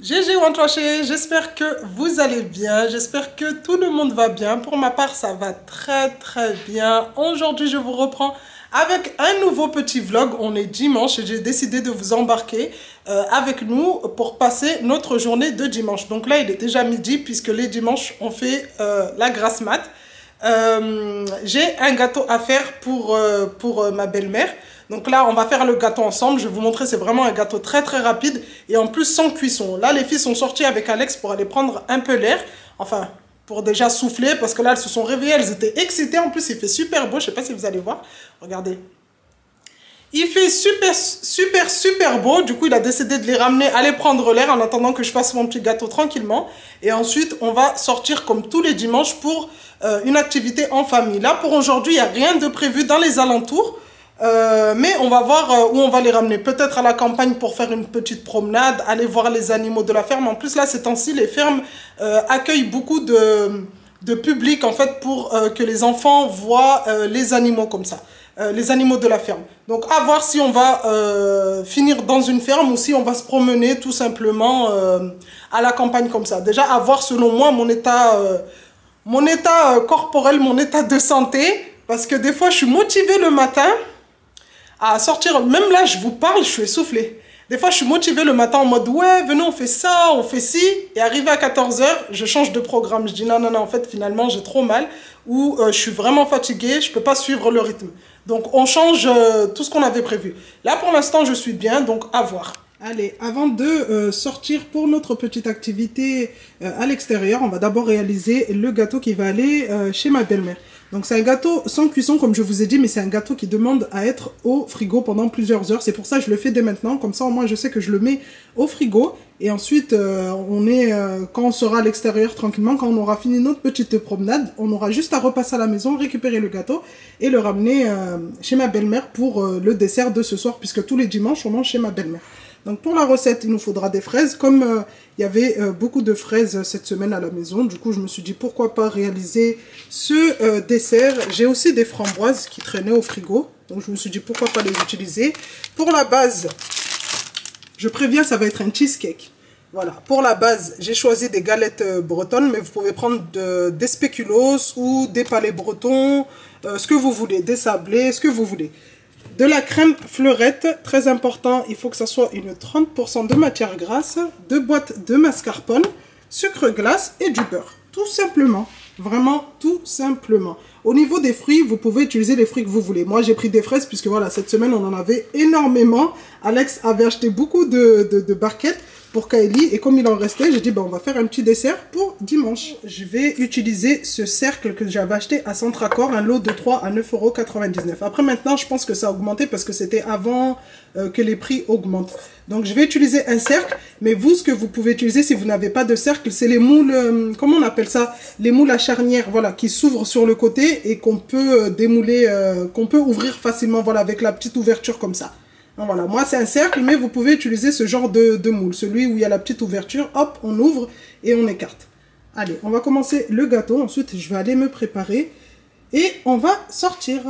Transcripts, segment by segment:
GG Wantoaché, j'espère que vous allez bien, j'espère que tout le monde va bien. Pour ma part, ça va très bien. Aujourd'hui, je vous reprends avec un nouveau petit vlog. On est dimanche et j'ai décidé de vous embarquer avec nous pour passer notre journée de dimanche. Donc là, il est déjà midi puisque les dimanches, on fait la grasse mat. J'ai un gâteau à faire pour ma belle-mère. Donc là, on va faire le gâteau ensemble. Je vais vous montrer, c'est vraiment un gâteau très rapide. Et en plus, sans cuisson. Là, les filles sont sorties avec Alex pour aller prendre un peu l'air. Enfin, pour déjà souffler. Parce que là, elles se sont réveillées. Elles étaient excitées. En plus, il fait super beau. Je ne sais pas si vous allez voir. Regardez. Il fait super beau. Du coup, il a décidé de les ramener, aller prendre l'air en attendant que je fasse mon petit gâteau tranquillement. Et ensuite, on va sortir comme tous les dimanches pour une activité en famille. Là, pour aujourd'hui, il n'y a rien de prévu dans les alentours. Mais on va voir où on va les ramener. Peut-être à la campagne pour faire une petite promenade, aller voir les animaux de la ferme. En plus, là, ces temps-ci, les fermes accueillent beaucoup de public, en fait, pour que les enfants voient les animaux comme ça. Les animaux de la ferme. Donc, à voir si on va finir dans une ferme ou si on va se promener tout simplement à la campagne comme ça. Déjà, à voir selon moi mon état corporel, mon état de santé. Parce que des fois, je suis motivée le matin à sortir. Même là, je vous parle, je suis essoufflée. Des fois, je suis motivée le matin en mode, ouais, venez, on fait ça, on fait ci. Et arrivé à 14 h, je change de programme. Je dis, non, en fait, finalement, j'ai trop mal. Ou je suis vraiment fatiguée, je ne peux pas suivre le rythme. Donc, on change tout ce qu'on avait prévu. Là, pour l'instant, je suis bien, donc à voir. Allez, avant de sortir pour notre petite activité à l'extérieur, on va d'abord réaliser le gâteau qui va aller chez ma belle-mère. Donc c'est un gâteau sans cuisson comme je vous ai dit, mais c'est un gâteau qui demande à être au frigo pendant plusieurs heures. C'est pour ça que je le fais dès maintenant, comme ça au moins je sais que je le mets au frigo. Et ensuite, quand on sera à l'extérieur tranquillement, quand on aura fini notre petite promenade, on aura juste à repasser à la maison, récupérer le gâteau et le ramener chez ma belle-mère pour le dessert de ce soir, puisque tous les dimanches on mange chez ma belle-mère. Donc pour la recette, il nous faudra des fraises. Comme il y avait beaucoup de fraises cette semaine à la maison, du coup je me suis dit pourquoi pas réaliser ce dessert. J'ai aussi des framboises qui traînaient au frigo, donc je me suis dit pourquoi pas les utiliser. Pour la base, je préviens, ça va être un cheesecake. Voilà, pour la base, j'ai choisi des galettes bretonnes, mais vous pouvez prendre des spéculoos ou des palais bretons, ce que vous voulez, des sablés, ce que vous voulez. De la crème fleurette, très important, il faut que ça soit une 30% de matière grasse, 2 boîtes de mascarpone, sucre glace et du beurre. Tout simplement, vraiment tout simplement. Au niveau des fruits, vous pouvez utiliser les fruits que vous voulez. Moi, j'ai pris des fraises puisque voilà, cette semaine, on en avait énormément. Alex avait acheté beaucoup de barquettes pour Kylie et comme il en restait, j'ai dit on va faire un petit dessert pour dimanche. Je vais utiliser ce cercle que j'avais acheté à Centracor, un lot de 3 à 9,99 €. Après maintenant, je pense que ça a augmenté parce que c'était avant que les prix augmentent. Donc je vais utiliser un cercle, mais vous, ce que vous pouvez utiliser si vous n'avez pas de cercle, c'est les moules, comment on appelle ça? Les moules à charnière, voilà, qui s'ouvrent sur le côté et qu'on peut démouler, qu'on peut ouvrir facilement, voilà, avec la petite ouverture comme ça. Donc voilà, moi c'est un cercle, mais vous pouvez utiliser ce genre de moule. Celui où il y a la petite ouverture, hop, on ouvre et on écarte. Allez, on va commencer le gâteau. Ensuite, je vais aller me préparer et on va sortir.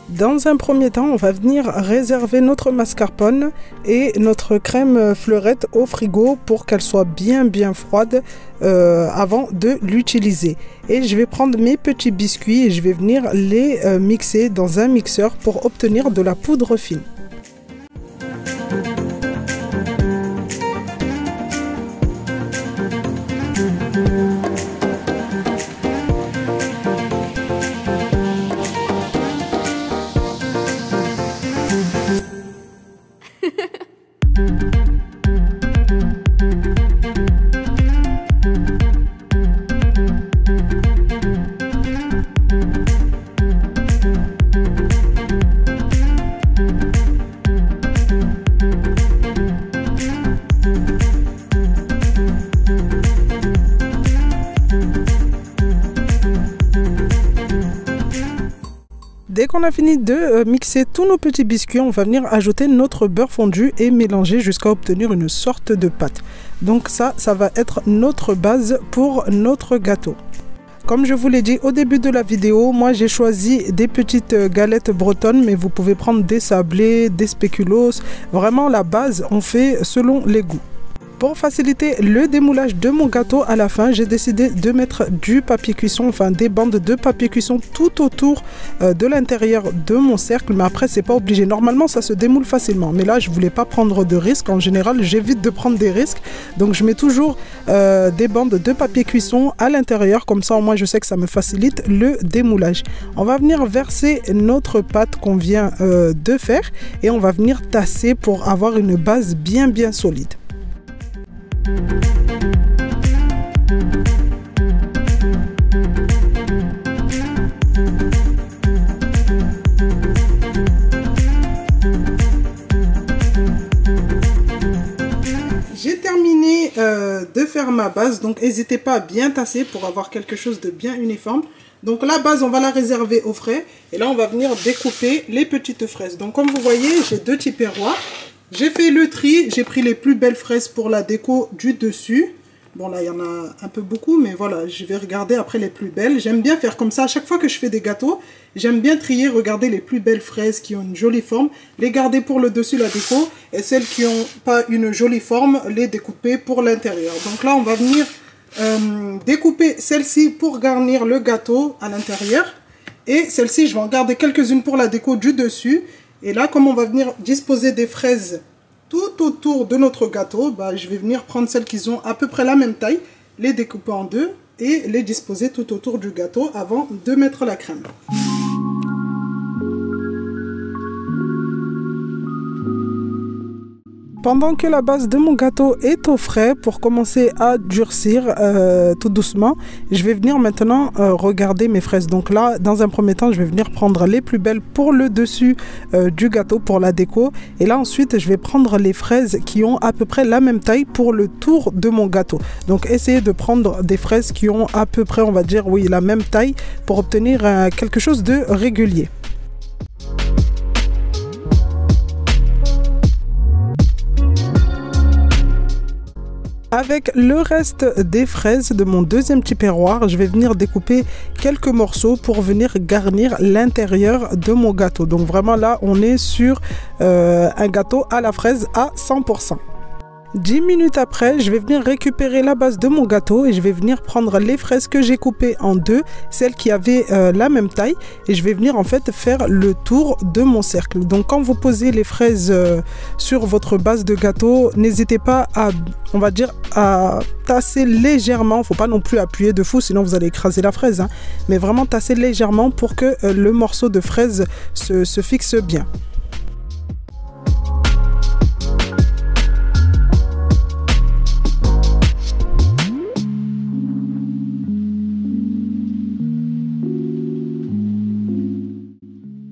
Dans un premier temps, on va venir réserver notre mascarpone et notre crème fleurette au frigo pour qu'elle soit bien froide avant de l'utiliser. Et je vais prendre mes petits biscuits et je vais venir les mixer dans un mixeur pour obtenir de la poudre fine. Dès qu'on a fini de mixer tous nos petits biscuits, on va venir ajouter notre beurre fondu et mélanger jusqu'à obtenir une sorte de pâte. Donc ça va être notre base pour notre gâteau. Comme je vous l'ai dit au début de la vidéo, moi j'ai choisi des petites galettes bretonnes, mais vous pouvez prendre des sablés, des spéculoos. Vraiment la base, on fait selon les goûts. Pour faciliter le démoulage de mon gâteau, à la fin, j'ai décidé de mettre du papier cuisson, enfin des bandes de papier cuisson tout autour de l'intérieur de mon cercle. Mais après, c'est pas obligé. Normalement, ça se démoule facilement. Mais là, je voulais pas prendre de risques. En général, j'évite de prendre des risques. Donc, je mets toujours des bandes de papier cuisson à l'intérieur. Comme ça, au moins, je sais que ça me facilite le démoulage. On va venir verser notre pâte qu'on vient de faire et on va venir tasser pour avoir une base bien solide. J'ai terminé de faire ma base, donc n'hésitez pas à bien tasser pour avoir quelque chose de bien uniforme. Donc la base, on va la réserver au frais et là on va venir découper les petites fraises. Donc comme vous voyez, j'ai 2 tupperwares. J'ai fait le tri, j'ai pris les plus belles fraises pour la déco du dessus. Bon là il y en a un peu beaucoup, mais voilà, je vais regarder après les plus belles. J'aime bien faire comme ça, à chaque fois que je fais des gâteaux, j'aime bien trier, regarder les plus belles fraises qui ont une jolie forme, les garder pour le dessus la déco, et celles qui n'ont pas une jolie forme, les découper pour l'intérieur. Donc là on va venir découper celle-ci pour garnir le gâteau à l'intérieur, et celle-ci je vais en garder quelques-unes pour la déco du dessus. Et là, comme on va venir disposer des fraises tout autour de notre gâteau, bah, je vais venir prendre celles qui ont à peu près la même taille, les découper en deux et les disposer tout autour du gâteau avant de mettre la crème. Pendant que la base de mon gâteau est au frais pour commencer à durcir tout doucement, je vais venir maintenant regarder mes fraises. Donc là, dans un premier temps, je vais venir prendre les plus belles pour le dessus du gâteau, pour la déco. Et là, ensuite, je vais prendre les fraises qui ont à peu près la même taille pour le tour de mon gâteau. Donc, essayez de prendre des fraises qui ont à peu près, on va dire, oui, la même taille pour obtenir quelque chose de régulier. Avec le reste des fraises de mon deuxième tupperware, je vais venir découper quelques morceaux pour venir garnir l'intérieur de mon gâteau. Donc vraiment là, on est sur un gâteau à la fraise à 100%. 10 minutes après, je vais venir récupérer la base de mon gâteau et je vais venir prendre les fraises que j'ai coupées en deux, celles qui avaient la même taille, et je vais venir en fait faire le tour de mon cercle. Donc quand vous posez les fraises sur votre base de gâteau, n'hésitez pas à, on va dire, à tasser légèrement. Faut pas non plus appuyer de fou, sinon vous allez écraser la fraise, hein. Mais vraiment tasser légèrement pour que le morceau de fraise se fixe bien.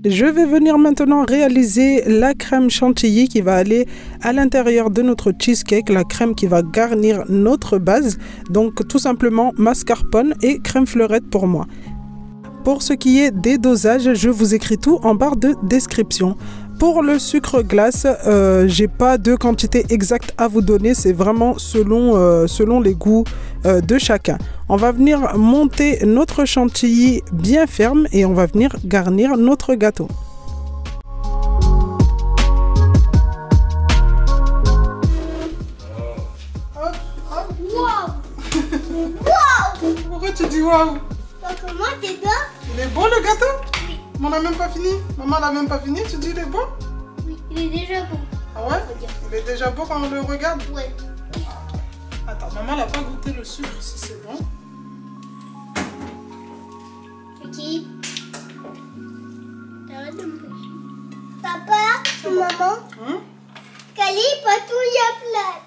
Je vais venir maintenant réaliser la crème chantilly qui va aller à l'intérieur de notre cheesecake, la crème qui va garnir notre base. Donc tout simplement mascarpone et crème fleurette pour moi. Pour ce qui est des dosages, je vous écris tout en barre de description. Pour le sucre glace, j'ai pas de quantité exacte à vous donner, c'est vraiment selon les goûts de chacun. On va venir monter notre chantilly bien ferme et on va venir garnir notre gâteau. Pourquoi tu dis waouh? Comment t'es dedans? Il est bon le gâteau? Oui. On n'a même pas fini. Maman n'a même pas fini, tu dis il est bon? Oui, il est déjà bon. Ah ouais? Il est déjà bon quand on le regarde? Ouais. Attends, maman n'a pas goûté le sucre si c'est bon. C'est qui? Arrête de me toucher. Papa, maman, Kali, patouille à plat.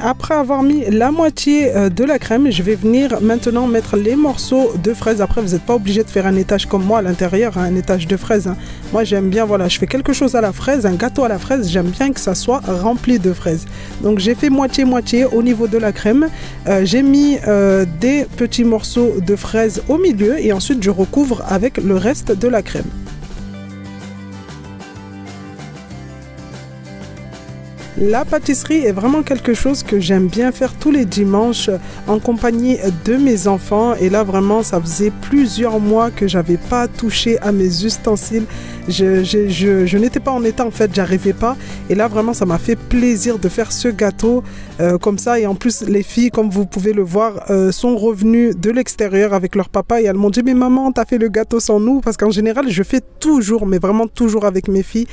Après avoir mis la moitié de la crème, je vais venir maintenant mettre les morceaux de fraises. Après, vous n'êtes pas obligé de faire un étage comme moi à l'intérieur, un étage de fraises. Hein. Moi, j'aime bien, voilà, je fais quelque chose à la fraise, un gâteau à la fraise, j'aime bien que ça soit rempli de fraises. Donc, j'ai fait moitié-moitié au niveau de la crème. J'ai mis des petits morceaux de fraises au milieu et ensuite, je recouvre avec le reste de la crème. La pâtisserie est vraiment quelque chose que j'aime bien faire tous les dimanches en compagnie de mes enfants. Et là, vraiment, ça faisait plusieurs mois que j'avais pas touché à mes ustensiles. Je n'étais pas en état, en fait, j'arrivais pas. Et là, vraiment, ça m'a fait plaisir de faire ce gâteau comme ça. Et en plus, les filles, comme vous pouvez le voir, sont revenues de l'extérieur avec leur papa. Et elles m'ont dit, mais maman, t'as fait le gâteau sans nous? Parce qu'en général, je fais toujours, mais vraiment toujours avec mes filles.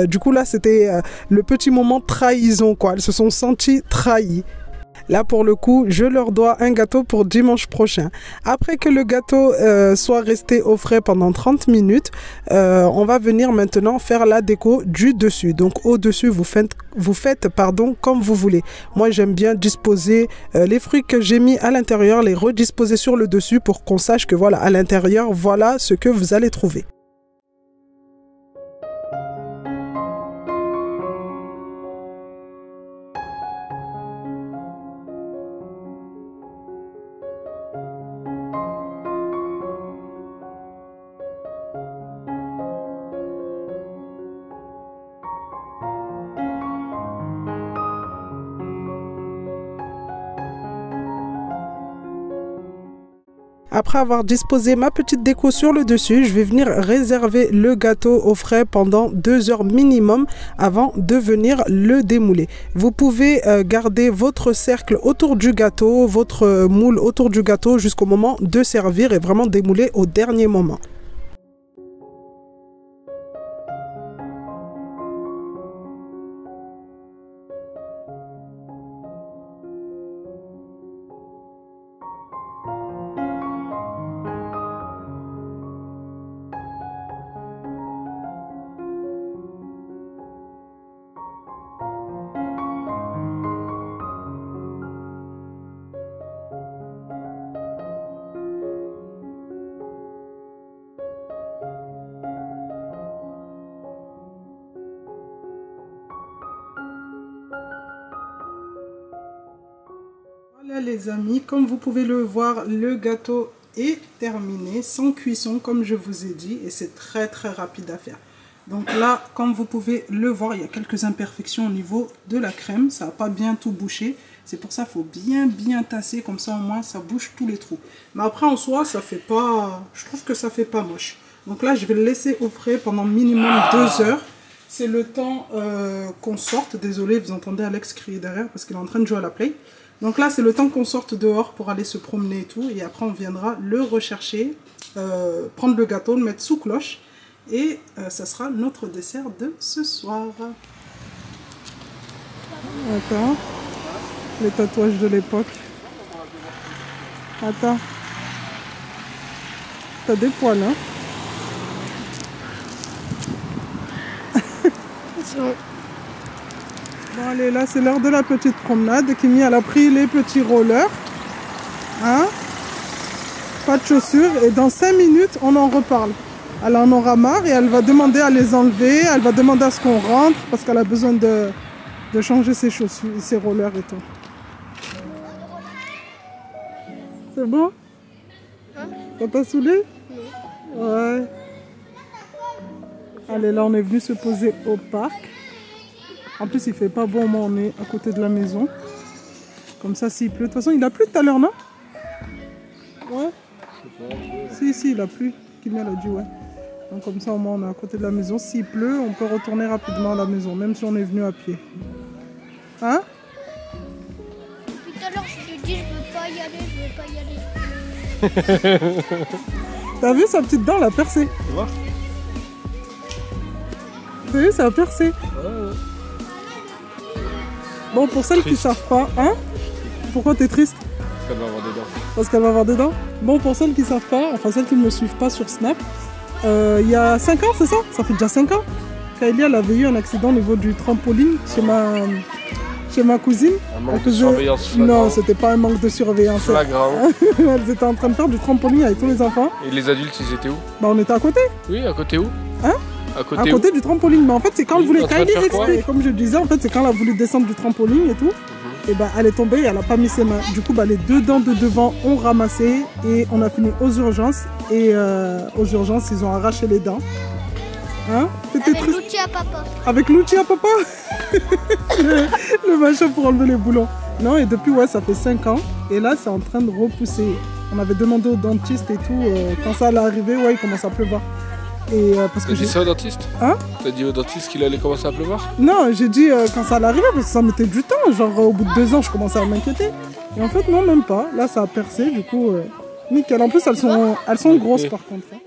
Du coup, là, c'était le petit moment trahison, quoi. Elles se sont senties trahies. Là, pour le coup, je leur dois un gâteau pour dimanche prochain. Après que le gâteau soit resté au frais pendant 30 minutes, on va venir maintenant faire la déco du dessus. Donc, au-dessus, vous faites comme vous voulez. Moi, j'aime bien disposer les fruits que j'ai mis à l'intérieur, les redisposer sur le dessus pour qu'on sache que voilà, à l'intérieur, voilà ce que vous allez trouver. Après avoir disposé ma petite déco sur le dessus, je vais venir réserver le gâteau au frais pendant 2 heures minimum avant de venir le démouler. Vous pouvez garder votre cercle autour du gâteau, votre moule autour du gâteau jusqu'au moment de servir et vraiment démouler au dernier moment. Voilà les amis, comme vous pouvez le voir, le gâteau est terminé, sans cuisson comme je vous ai dit, et c'est très rapide à faire. Donc là, comme vous pouvez le voir, il y a quelques imperfections au niveau de la crème, ça n'a pas bien tout bouché. C'est pour ça qu'il faut bien tasser, comme ça au moins ça bouche tous les trous. Mais après en soi, ça fait pas, je trouve que ça fait pas moche. Donc là, je vais le laisser au frais pendant minimum 2 heures. C'est le temps qu'on sorte. Désolé, vous entendez Alex crier derrière parce qu'il est en train de jouer à la play. Donc là, c'est le temps qu'on sorte dehors pour aller se promener et tout. Et après, on viendra le rechercher, prendre le gâteau, le mettre sous cloche. Et ça sera notre dessert de ce soir. Attends. Les tatouages de l'époque. Attends. T'as des poils, hein? Bon allez, là c'est l'heure de la petite promenade. Kimi, elle a pris les petits rollers. Hein? Pas de chaussures. Et dans 5 minutes, on en reparle. Elle en aura marre et elle va demander à les enlever. Elle va demander à ce qu'on rentre parce qu'elle a besoin de changer ses chaussures, ses rollers et tout. C'est bon? Hein? Ça t'a saoulé? Ouais. Allez, là on est venu se poser au parc. En plus il fait pas bon, moi on est à côté de la maison. Comme ça s'il pleut. De toute façon il a plu tout à l'heure, non? Ouais. Si, il a plu. Kimi a dit ouais. Donc comme ça au moins on est à côté de la maison. S'il pleut, on peut retourner rapidement à la maison, même si on est venu à pied. Hein? Tout à l'heure je te dis je veux pas y aller. T'as vu sa petite dent, elle a percé. Tu vois? T'as vu, ça a percé. Ouais. Bon, pour celles qui ne savent pas, hein? Pourquoi t'es triste? Parce qu'elle va avoir des dents. Parce qu'elle va avoir des dents? Bon, pour celles qui ne savent pas, enfin celles qui ne me suivent pas sur Snap, il y a 5 ans, c'est ça? Ça fait déjà 5 ans. Kylie, elle avait eu un accident au niveau du trampoline chez ma cousine. Un manque de surveillance flagrant. Non, c'était pas un manque de surveillance. Flagrant. Elles étaient en train de faire du trampoline avec tous les enfants. Et les adultes, ils étaient où? Bah, on était à côté. Oui, à côté où? Hein? À À côté côté du trampoline. Mais en fait, c'est quand elle voulait. en train Quand de elle faire quoi? comme je disais, en fait, c'est quand elle a voulu descendre du trampoline et tout. Et bah, elle est tombée et elle a pas mis ses mains. Du coup, bah, les deux dents de devant ont ramassé et on a fini aux urgences. Et aux urgences, ils ont arraché les dents. Hein? T'étais Avec triste? l'outil à papa. Avec l'outil à papa. le machin pour enlever les boulons. Non, et depuis, ouais, ça fait 5 ans. Et là, c'est en train de repousser. On avait demandé au dentiste et tout. Quand ça allait arriver, ouais, il commence à pleuvoir. Et parce que T'as dit ça au dentiste? Hein? T'as dit au dentiste qu'il allait commencer à pleuvoir? Non, j'ai dit quand ça allait arriver parce que ça mettait du temps. Genre, au bout de 2 ans, je commençais à m'inquiéter. Et en fait, non, même pas. Là, ça a percé. Du coup, nickel. En plus, elles sont grosses par contre. Hein.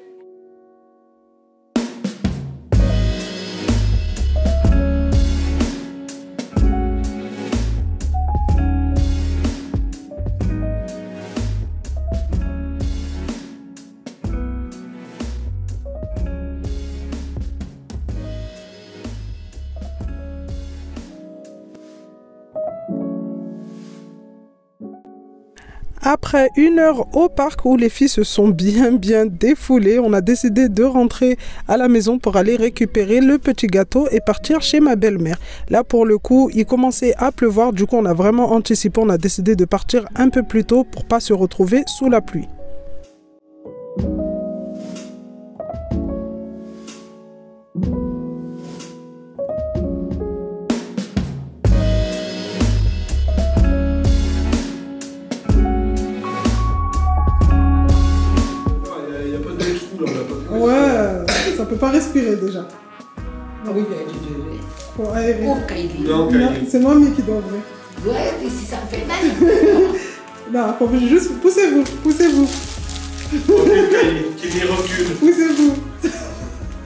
Après 1 heure au parc où les filles se sont bien défoulées, on a décidé de rentrer à la maison pour aller récupérer le petit gâteau et partir chez ma belle-mère. Là pour le coup, il commençait à pleuvoir, du coup on a vraiment anticipé, on a décidé de partir un peu plus tôt pour pas se retrouver sous la pluie. Ouais, ça peut pas respirer déjà. Oui, Faut aérer. oh, Kylie. Non, c'est mamie qui doit ouvrir. Ouais, mais si ça me fait mal. Non, faut juste poussez-vous. Ok, Kylie recule. Poussez-vous.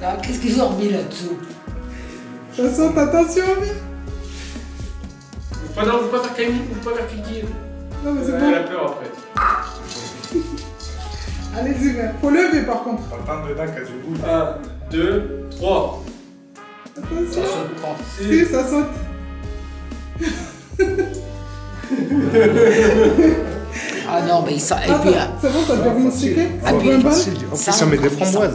Ah, qu'est-ce qu'ils ont remis là-dessous? Ça saute, attention. Non, faut pas faire Kylie, faut pas faire Kiki. Non mais c'est Elle bon. a peur après. Allez-y, faut lever par contre. Pas le temps dedans qu'elle se bouge. 1, 2, 3. Attention. Oh, Si, ça saute. ah non, mais ça. Et Attends, puis. c'est bon, t'as diagnostiqué? Ah, puis, 20 balles? En plus, ça met des framboises.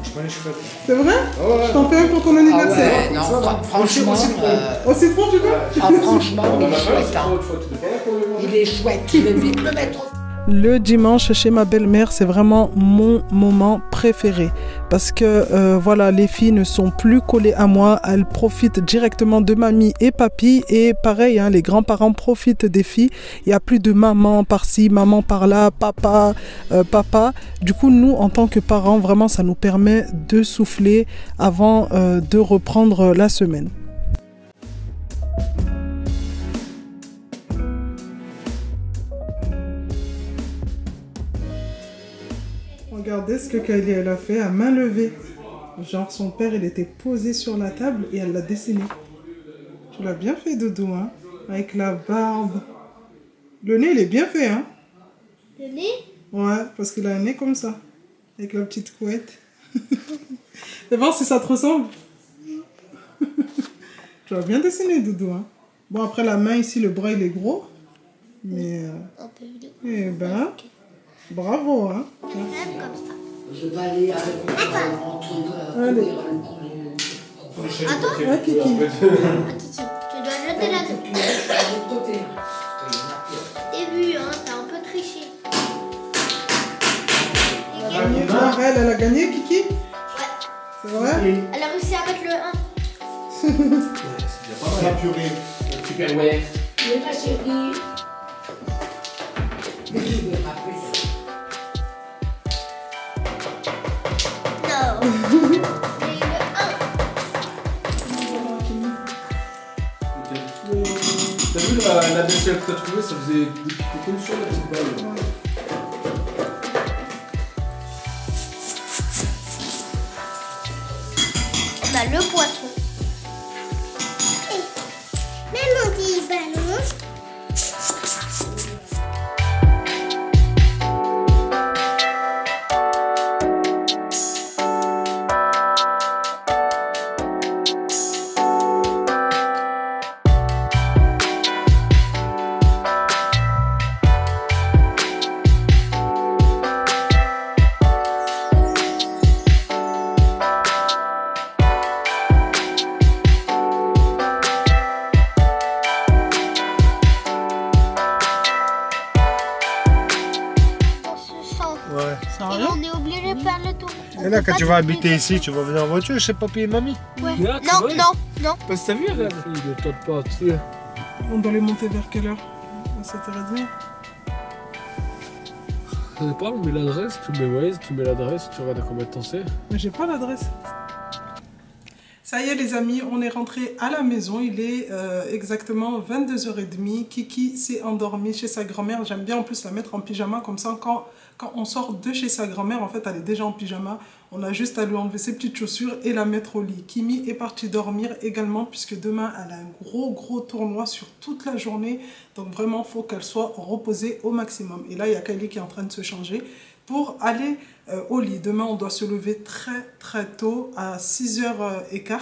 Franchement, les cheveux. C'est vrai? Ouais. Je t'en fais un pour ton Ah anniversaire. ouais, non, franchement. Au citron, tu veux? Ah, franchement, il est chouette. Hein. Il est chouette. Tu veux vite le mettre au. Le dimanche chez ma belle-mère, c'est vraiment mon moment préféré parce que voilà, les filles ne sont plus collées à moi, elles profitent directement de mamie et papy et pareil, hein, les grands-parents profitent des filles. Il y a plus de maman par-ci, maman par-là, papa, papa. Du coup, nous, en tant que parents, vraiment, ça nous permet de souffler avant de reprendre la semaine. Regardez ce que Kylie elle a fait à main levée. Genre son père il était posé sur la table et elle l'a dessiné. Tu l'as bien fait Doudou hein. Avec la barbe. Le nez il est bien fait hein. Le nez? Ouais parce qu'il a un nez comme ça. Avec la petite couette. Fais voir si ça te ressemble. Tu l'as bien dessiné Doudou hein. Bon après la main ici le bras il est gros. Mais Un peu vidéo. eh ben bravo hein. Même comme ça. Je vais aller avec mon truc. Allez. Attends. Ouais, Kiki. Attention, tu dois jeter la tête. De côté. T'as vu, hein, t'as un peu triché. Elle a gagné Kiki. Ouais. C'est vrai? Elle a réussi à mettre le 1. La purée. Super, ouais. Oui, ma chérie. Mais tu veux m'appeler. Non. Et le 1. T'as vu la vaisselle que t'as trouvée, ça faisait des petits cocons sur la petite balle. On a le poisson. Même mon petit ballon. Sérieux? on est obligé de faire le tour. Et là, quand tu vas habiter ici, tu vas venir en voiture chez papy et mamie. Ouais. Regarde, c'est Non, vrai. non. Parce que t'as vu, regarde. Il ne tente pas, tu sais. On doit les monter vers quelle heure? À 7h30. Ça dépend, on met l'adresse, tu mets Waze, tu mets l'adresse, tu regardes à combien de temps c'est. Mais j'ai pas l'adresse. Ça y est les amis, on est rentré à la maison, il est exactement 22h30. Kiki s'est endormie chez sa grand-mère. J'aime bien en plus la mettre en pyjama, comme ça quand on sort de chez sa grand-mère, en fait elle est déjà en pyjama. On a juste à lui enlever ses petites chaussures et la mettre au lit. Kimi est partie dormir également puisque demain elle a un gros tournoi sur toute la journée. Donc vraiment il faut qu'elle soit reposée au maximum. Et là il y a Kylie qui est en train de se changer pour aller au lit. Demain, on doit se lever très tôt, à 6h15,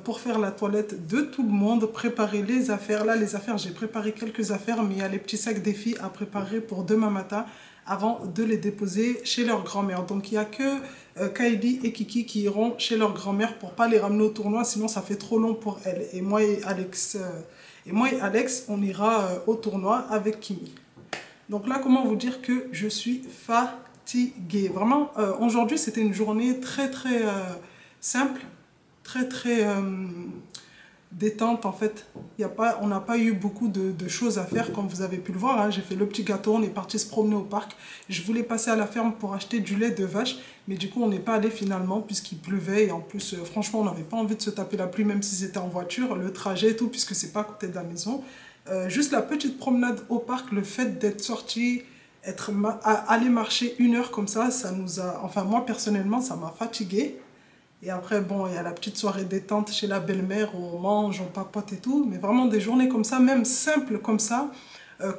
pour faire la toilette de tout le monde, préparer les affaires. Là, les affaires, j'ai préparé quelques affaires, mais il y a les petits sacs des filles à préparer pour demain matin, avant de les déposer chez leur grand-mère. Donc, il n'y a que Kylie et Kiki qui iront chez leur grand-mère pour ne pas les ramener au tournoi, sinon ça fait trop long pour elles. Et moi et Alex, on ira au tournoi avec Kimi. Donc là, comment vous dire que je suis fatiguée. Vraiment, aujourd'hui, c'était une journée très simple, très détente en fait. On n'a pas eu beaucoup de choses à faire comme vous avez pu le voir. Hein. J'ai fait le petit gâteau, on est parti se promener au parc. Je voulais passer à la ferme pour acheter du lait de vache, mais du coup, on n'est pas allé finalement puisqu'il pleuvait. Et en plus, franchement, on n'avait pas envie de se taper la pluie, même si c'était en voiture, le trajet et tout, puisque c'est pas à côté de la maison. Juste la petite promenade au parc, le fait d'être sorti, aller marcher 1 heure comme ça nous a... Enfin, moi, personnellement, ça m'a fatiguée. Et après, bon, il y a la petite soirée détente chez la belle-mère où on mange, on papote et tout. Mais vraiment, des journées comme ça, même simples comme ça,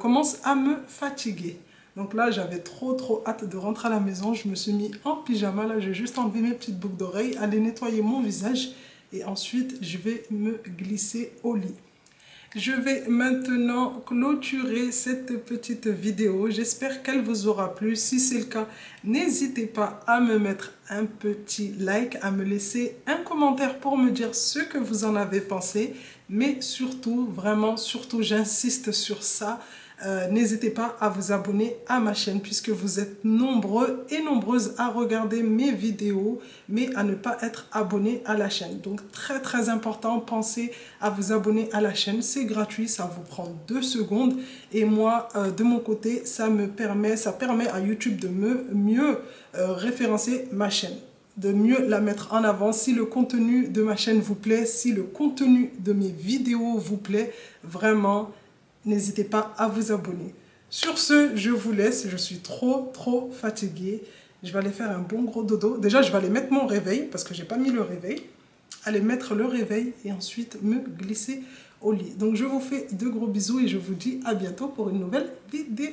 commencent à me fatiguer. Donc là, j'avais trop hâte de rentrer à la maison. Je me suis mis en pyjama. Là, j'ai juste enlevé mes petites boucles d'oreilles, aller nettoyer mon visage. Et ensuite, je vais me glisser au lit. Je vais maintenant clôturer cette petite vidéo. J'espère qu'elle vous aura plu. Si c'est le cas, n'hésitez pas à me mettre un petit like, à me laisser un commentaire pour me dire ce que vous en avez pensé. Mais surtout, vraiment, surtout, j'insiste sur ça. N'hésitez pas à vous abonner à ma chaîne puisque vous êtes nombreux et nombreuses à regarder mes vidéos mais à ne pas être abonnés à la chaîne. Donc très important, pensez à vous abonner à la chaîne, c'est gratuit, ça vous prend 2 secondes et moi de mon côté ça permet à YouTube de mieux référencer ma chaîne, de mieux la mettre en avant. Si le contenu de ma chaîne vous plaît, si le contenu de mes vidéos vous plaît, vraiment n'hésitez pas à vous abonner. Sur ce, je vous laisse. Je suis trop fatiguée. Je vais aller faire un bon gros dodo. Déjà, je vais aller mettre mon réveil parce que j'ai pas mis le réveil. Aller mettre le réveil et ensuite me glisser au lit. Donc, je vous fais de gros bisous et je vous dis à bientôt pour une nouvelle vidéo.